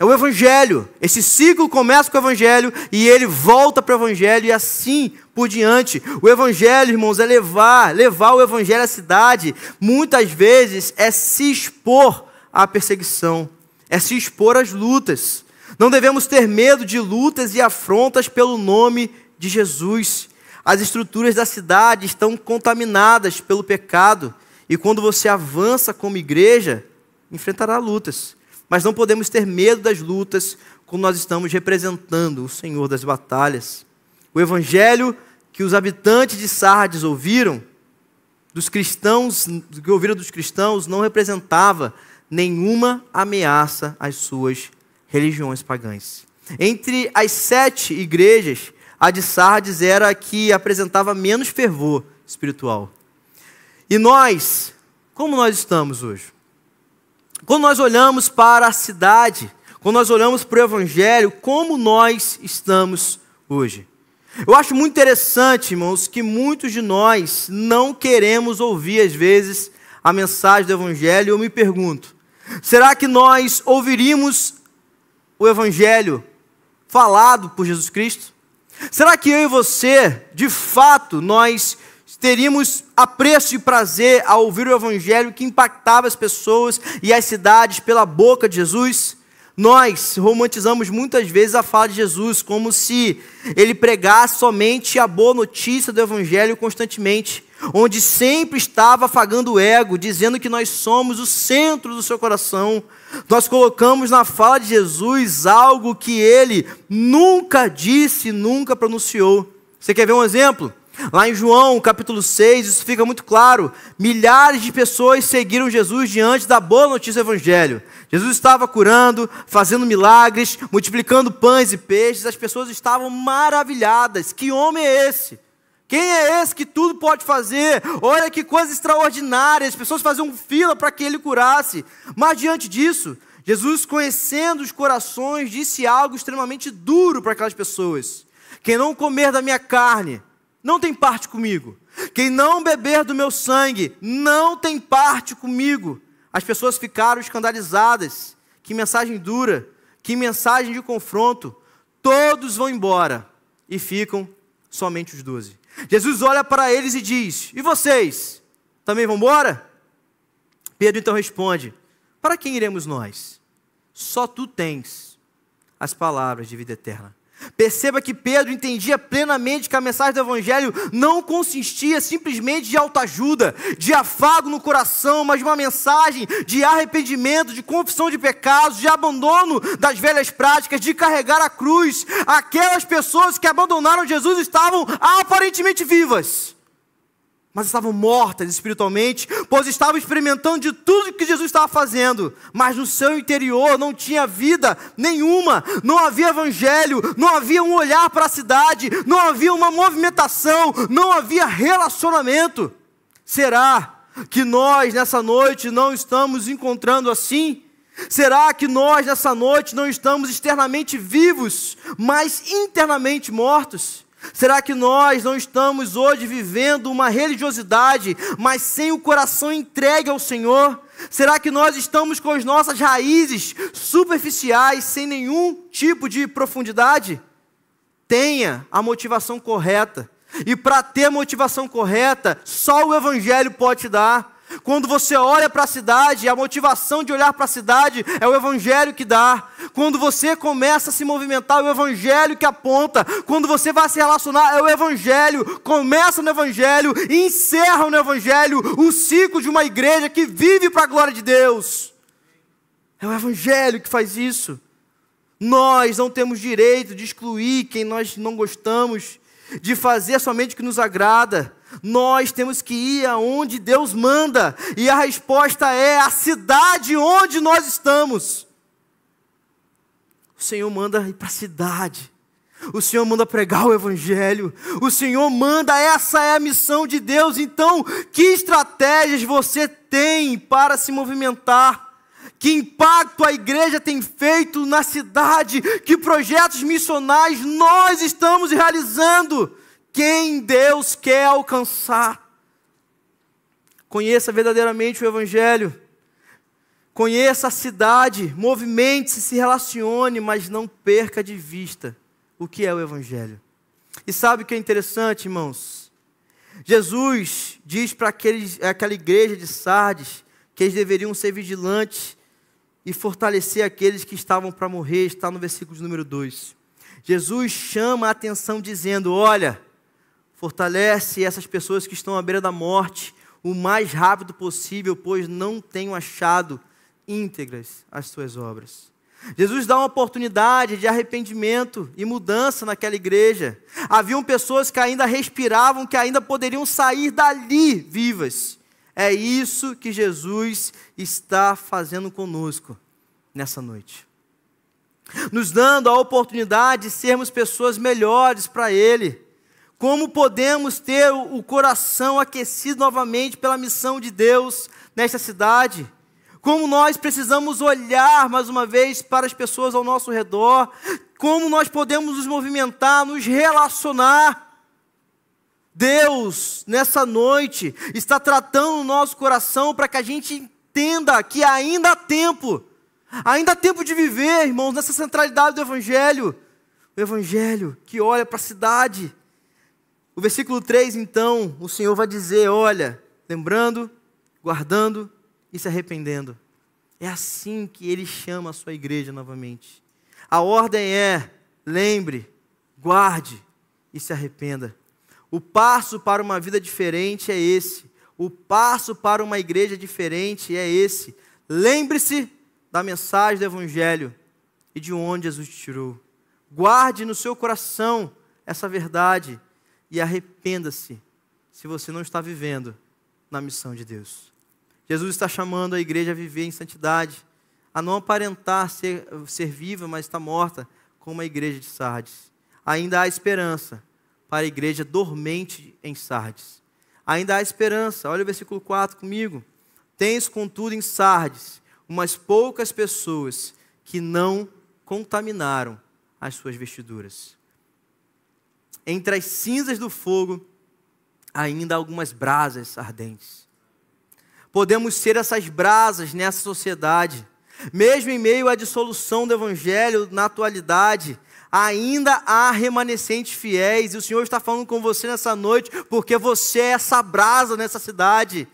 É o Evangelho. Esse ciclo começa com o Evangelho e ele volta para o Evangelho e assim por diante. O Evangelho, irmãos, é levar o Evangelho à cidade. Muitas vezes é se expor à perseguição, é se expor às lutas. Não devemos ter medo de lutas e afrontas pelo nome de Jesus. As estruturas da cidade estão contaminadas pelo pecado e quando você avança como igreja, enfrentará lutas. Mas não podemos ter medo das lutas quando nós estamos representando o Senhor das batalhas. O Evangelho que os habitantes de Sardes ouviram, dos cristãos não representava nenhuma ameaça às suas religiões pagãs. Entre as 7 igrejas, a de Sardes era a que apresentava menos fervor espiritual. E nós, como nós estamos hoje? Quando nós olhamos para a cidade, quando nós olhamos para o Evangelho, como nós estamos hoje? Eu acho muito interessante, irmãos, que muitos de nós não queremos ouvir, às vezes, a mensagem do Evangelho. Eu me pergunto, será que nós ouviríamos o Evangelho falado por Jesus Cristo? Será que eu e você, de fato, nós teríamos apreço e prazer ao ouvir o Evangelho que impactava as pessoas e as cidades pela boca de Jesus? Nós romantizamos muitas vezes a fala de Jesus como se ele pregasse somente a boa notícia do Evangelho constantemente, onde sempre estava afagando o ego, dizendo que nós somos o centro do seu coração. Nós colocamos na fala de Jesus algo que ele nunca disse, nunca pronunciou. Você quer ver um exemplo? Lá em João, capítulo 6, isso fica muito claro. Milhares de pessoas seguiram Jesus diante da boa notícia do Evangelho. Jesus estava curando, fazendo milagres, multiplicando pães e peixes. As pessoas estavam maravilhadas. Que homem é esse? Quem é esse que tudo pode fazer? Olha que coisa extraordinária. As pessoas faziam fila para que ele curasse. Mas diante disso, Jesus, conhecendo os corações, disse algo extremamente duro para aquelas pessoas. Quem não comer da minha carne não tem parte comigo. Quem não beber do meu sangue não tem parte comigo. As pessoas ficaram escandalizadas. Que mensagem dura, que mensagem de confronto. Todos vão embora e ficam somente os 12. Jesus olha para eles e diz: e vocês? Também vão embora? Pedro então responde: para quem iremos nós? Só tu tens as palavras de vida eterna. Perceba que Pedro entendia plenamente que a mensagem do Evangelho não consistia simplesmente de autoajuda, de afago no coração, mas de uma mensagem de arrependimento, de confissão de pecados, de abandono das velhas práticas, de carregar a cruz. Aquelas pessoas que abandonaram Jesus estavam aparentemente vivas, mas estavam mortas espiritualmente, pois estavam experimentando de tudo que Jesus estava fazendo, mas no seu interior não tinha vida nenhuma, não havia Evangelho, não havia um olhar para a cidade, não havia uma movimentação, não havia relacionamento. Será que nós nessa noite não estamos encontrando assim? Será que nós nessa noite não estamos externamente vivos, mas internamente mortos? Será que nós não estamos hoje vivendo uma religiosidade, mas sem o coração entregue ao Senhor? Será que nós estamos com as nossas raízes superficiais, sem nenhum tipo de profundidade? Tenha a motivação correta. E para ter a motivação correta, só o Evangelho pode te dar. Quando você olha para a cidade, a motivação de olhar para a cidade é o Evangelho que dá. Quando você começa a se movimentar, é o Evangelho que aponta. Quando você vai se relacionar, é o Evangelho. Começa no Evangelho e encerra no Evangelho o ciclo de uma igreja que vive para a glória de Deus. É o Evangelho que faz isso. Nós não temos direito de excluir quem nós não gostamos, de fazer somente o que nos agrada. Nós temos que ir aonde Deus manda. E a resposta é a cidade onde nós estamos. O Senhor manda ir para a cidade. O Senhor manda pregar o Evangelho. O Senhor manda, essa é a missão de Deus. Então, que estratégias você tem para se movimentar? Que impacto a igreja tem feito na cidade? Que projetos missionais nós estamos realizando? Quem Deus quer alcançar? Conheça verdadeiramente o Evangelho. Conheça a cidade. Movimente-se, se relacione, mas não perca de vista o que é o Evangelho. E sabe o que é interessante, irmãos? Jesus diz para aquela igreja de Sardes que eles deveriam ser vigilantes e fortalecer aqueles que estavam para morrer. Está no versículo de número 2. Jesus chama a atenção dizendo: olha, fortalece essas pessoas que estão à beira da morte o mais rápido possível, pois não tenho achado íntegras as suas obras. Jesus dá uma oportunidade de arrependimento e mudança naquela igreja. Haviam pessoas que ainda respiravam, que ainda poderiam sair dali vivas. É isso que Jesus está fazendo conosco nessa noite. Nos dando a oportunidade de sermos pessoas melhores para Ele. Como podemos ter o coração aquecido novamente pela missão de Deus nesta cidade? Como nós precisamos olhar mais uma vez para as pessoas ao nosso redor? Como nós podemos nos movimentar, nos relacionar? Deus, nessa noite, está tratando o nosso coração para que a gente entenda que ainda há tempo de viver, irmãos, nessa centralidade do Evangelho. O Evangelho que olha para a cidade. O versículo 3, então, o Senhor vai dizer: olha, lembrando, guardando e se arrependendo. É assim que Ele chama a sua igreja novamente. A ordem é: lembre, guarde e se arrependa. O passo para uma vida diferente é esse. O passo para uma igreja diferente é esse. Lembre-se da mensagem do Evangelho e de onde Jesus te tirou. Guarde no seu coração essa verdade e arrependa-se se você não está vivendo na missão de Deus. Jesus está chamando a igreja a viver em santidade, a não aparentar ser viva, mas está morta, como a igreja de Sardes. Ainda há esperança para a igreja dormente em Sardes. Ainda há esperança. Olha o versículo 4 comigo. Tens, contudo, em Sardes umas poucas pessoas que não contaminaram as suas vestiduras. Entre as cinzas do fogo, ainda há algumas brasas ardentes. Podemos ser essas brasas nessa sociedade. Mesmo em meio à dissolução do Evangelho na atualidade, ainda há remanescentes fiéis. E o Senhor está falando com você nessa noite, porque você é essa brasa nessa cidade.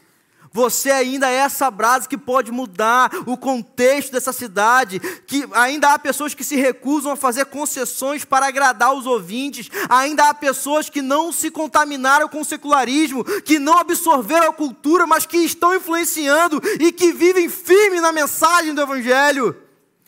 Você ainda é essa brasa que pode mudar o contexto dessa cidade, que ainda há pessoas que se recusam a fazer concessões para agradar os ouvintes, ainda há pessoas que não se contaminaram com o secularismo, que não absorveram a cultura, mas que estão influenciando e que vivem firme na mensagem do Evangelho.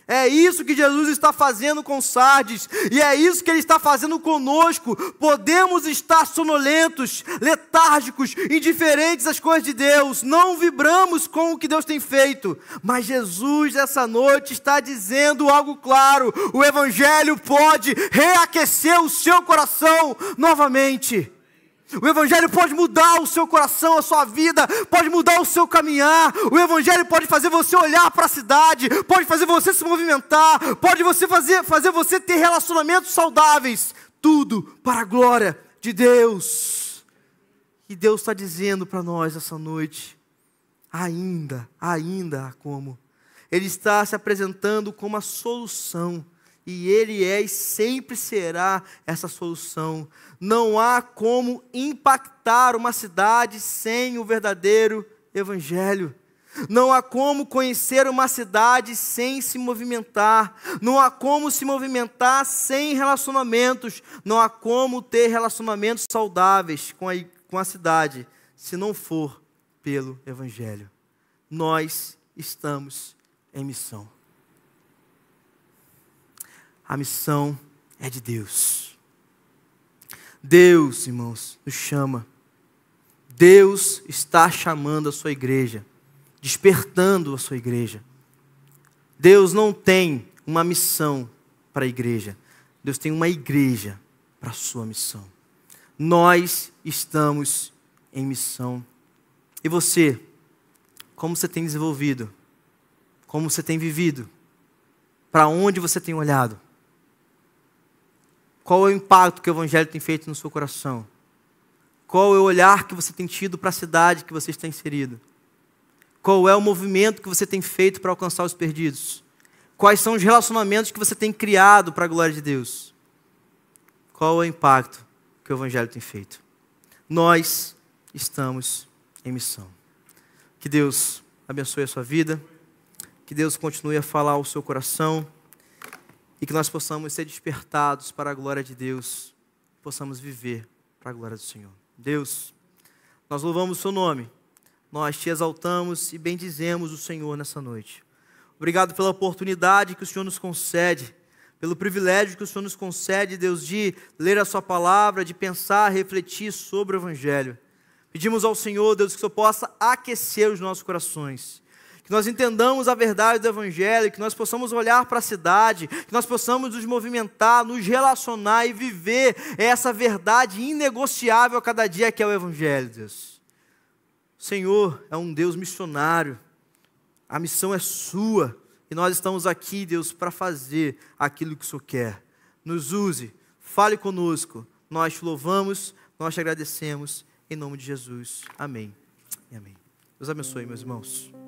É isso que Jesus está fazendo com Sardes, e é isso que Ele está fazendo conosco. Podemos estar sonolentos, letárgicos, indiferentes às coisas de Deus, não vibramos com o que Deus tem feito, mas Jesus essa noite está dizendo algo claro: o Evangelho pode reaquecer o seu coração novamente. O Evangelho pode mudar o seu coração, a sua vida, pode mudar o seu caminhar. O Evangelho pode fazer você olhar para a cidade, pode fazer você se movimentar, pode fazer você ter relacionamentos saudáveis. Tudo para a glória de Deus. E Deus está dizendo para nós essa noite: ainda há como. Ele está se apresentando como a solução. E Ele é e sempre será essa solução. Não há como impactar uma cidade sem o verdadeiro Evangelho. Não há como conhecer uma cidade sem se movimentar. Não há como se movimentar sem relacionamentos. Não há como ter relacionamentos saudáveis com a cidade se não for pelo Evangelho. Nós estamos em missão. A missão é de Deus. Deus, irmãos, nos chama. Deus está chamando a sua igreja, despertando a sua igreja. Deus não tem uma missão para a igreja. Deus tem uma igreja para a sua missão. Nós estamos em missão. E você, como você tem desenvolvido? Como você tem vivido? Para onde você tem olhado? Qual é o impacto que o Evangelho tem feito no seu coração? Qual é o olhar que você tem tido para a cidade que você está inserido? Qual é o movimento que você tem feito para alcançar os perdidos? Quais são os relacionamentos que você tem criado para a glória de Deus? Qual é o impacto que o Evangelho tem feito? Nós estamos em missão. Que Deus abençoe a sua vida. Que Deus continue a falar ao seu coração. E que nós possamos ser despertados para a glória de Deus. Possamos viver para a glória do Senhor. Deus, nós louvamos o seu nome. Nós te exaltamos e bendizemos o Senhor nessa noite. Obrigado pela oportunidade que o Senhor nos concede, pelo privilégio que o Senhor nos concede, Deus, de ler a sua palavra, de pensar, refletir sobre o Evangelho. Pedimos ao Senhor, Deus, que o Senhor possa aquecer os nossos corações, que nós entendamos a verdade do Evangelho, que nós possamos olhar para a cidade, que nós possamos nos movimentar, nos relacionar e viver essa verdade inegociável a cada dia que é o Evangelho, Deus. O Senhor é um Deus missionário, a missão é sua, e nós estamos aqui, Deus, para fazer aquilo que o Senhor quer. Nos use, fale conosco, nós te louvamos, nós te agradecemos, em nome de Jesus. Amém e amém. Deus abençoe, meus irmãos.